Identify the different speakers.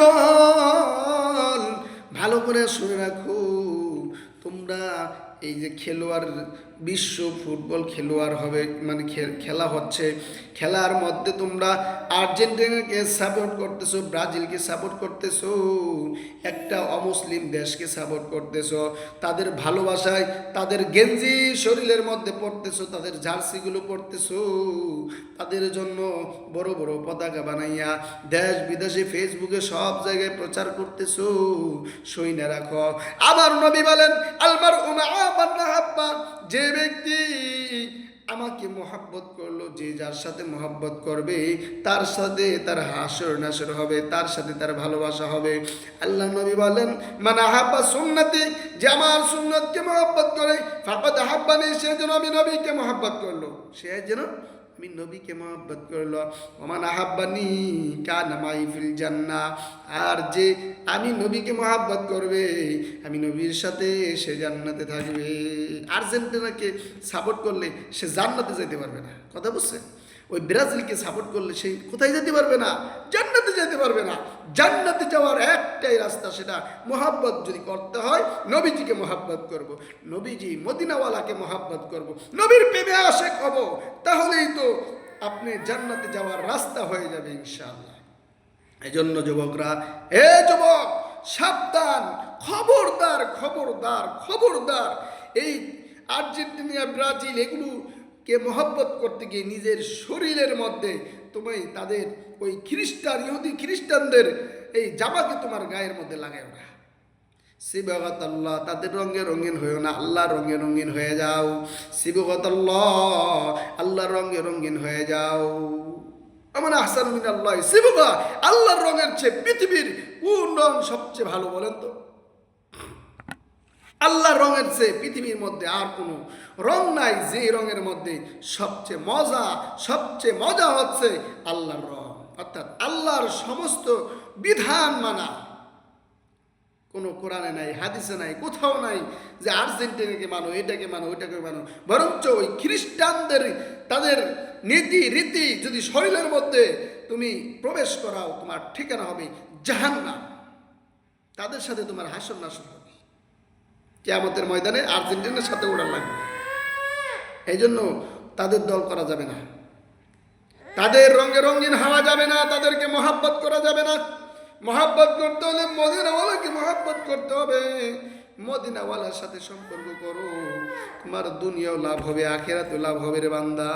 Speaker 1: দল, ভালো করে শুনে রাখো, তোমরা এই যে খেলোয়াড়, বিশ্ব ফুটবল খেলোয়াড় হবে, মানে খেলা হচ্ছে, খেলার মধ্যে তোমরা আর্জেন্টিনাকে সাপোর্ট করতেছো, ব্রাজিলকে সাপোর্ট করতেছো, একটা অমুসলিম দেশকে সাপোর্ট করতেছো, তাদের ভালোবাসায় তাদের গেঞ্জি শরীরের মধ্যে পড়তেছো, তাদের জার্সিগুলো পড়তেছো, তাদের জন্য বড় বড় পতাকা বানাইয়া দেশ বিদেশে ফেসবুকে সব জায়গায় প্রচার করতেছো। সইনা রাখো, আমার নবী বলেন আলমার উমা হাব্বা, যে ব্যক্তি আমাকে মোহাব্বত করলো, যে যার সাথে মোহাব্বত করবে তার সাথে তার হাসর নাসর হবে, তার সাথে তার ভালোবাসা হবে। আল্লাহ নবী বলেন মান আহাব্বা সুন্নতি, যে আমার সুন্নতকে মোহাব্বত করে, ফাকাদ আহাব্বানি, সে যেন আমি নবীকে মোহাব্বত করলো, সে যেন আমি নবীকে মহব্বত করলো। ওমান আহাব্বানি কানা মাই ফিল জান্নাহ, আর যে আমি নবীকে মহব্বত করবে, আমি নবীর সাথে সে জান্নাতে থাকবে। আর্জেন্টিনাকে সাপোর্ট করলে সে জান্নাতে যেতে পারবে না, কথা বুঝছে? ওই ব্রাজিলকে সাপোর্ট করলে সে কোথায় যেতে পারবে না? জান্নাতে যেতে পারবে না। জান্নাতে যাওয়ার একটাই রাস্তা, সেটা মোহাব্বত যদি করতে হয় নবীজিকে মোহাব্বত করব, নবীজি মদিনাওয়ালাকে মোহাব্বত করব, নবীর প্রেমে আশেক হব, তাহলেই তো আপনি জান্নাতে যাওয়ার রাস্তা হয়ে যাবে ইনশাআল্লাহ। এই জন্য যুবকরা, এ যুবক সাবধান, খবরদার খবরদার খবরদার, এই আর্জেন্টিনা ব্রাজিল এগুলোকে মহব্বত করতে গিয়ে নিজের শরীরের মধ্যে তুমি তাদের ওই খ্রিস্টান, ইহুদি খ্রিস্টানদের এই জামাকে তোমার গায়ের মধ্যে লাগাও না। সিবগত আল্লাহ, তাদের রঙে রঙিন হয়েও না, আল্লাহ রঙে রঙিন হয়ে যাও। সিবগত আল্লাহ, আল্লাহ রঙে রঙিন হয়ে যাও। আমার আহসান মিনাল্লাহ সিবগা, আল্লাহর রঙের চেয়ে পৃথিবীর কোন রং সবচেয়ে ভালো বলেন তো? আল্লাহর রঙের চেয়ে পৃথিবীর মধ্যে আর কোনো রং নাই, যে রঙের মধ্যে সবচেয়ে মজা হচ্ছে আল্লাহর রং, অর্থাৎ আল্লাহর সমস্ত বিধান মানা। কোনো কোরআনে নাই, হাদিসে নাই, কোথাও নাই যে আর্জেন্টিনাকে মানো, এটাকে মানো, ওইটাকে মানো। বরঞ্চ ওই খ্রিস্টানদের তাদের নীতি রীতি যদি শরীরের মধ্যে তুমি প্রবেশ করাও, তোমার ঠিকানা হবে জাহান্নাম, তাদের সাথে তোমার হাসর নাসর হবে, কিয়ামতের ময়দানে আর্জেন্টিনার সাথে ওড়া লাগবে। এই জন্য তাদের দল করা যাবে না, তাদের রঙে রঙিন হওয়া যাবে না, তাদেরকে মহাব্বত করা যাবে না। মহাব্বত করতে হলে মদিনাওয়ালাকে মহাব্বত করতে হবে, মদিনাওয়ালার সাথে সম্পর্ক করো, তোমার দুনিয়াও লাভ হবে, আখিরাতেও লাভ হবে রে বান্দা।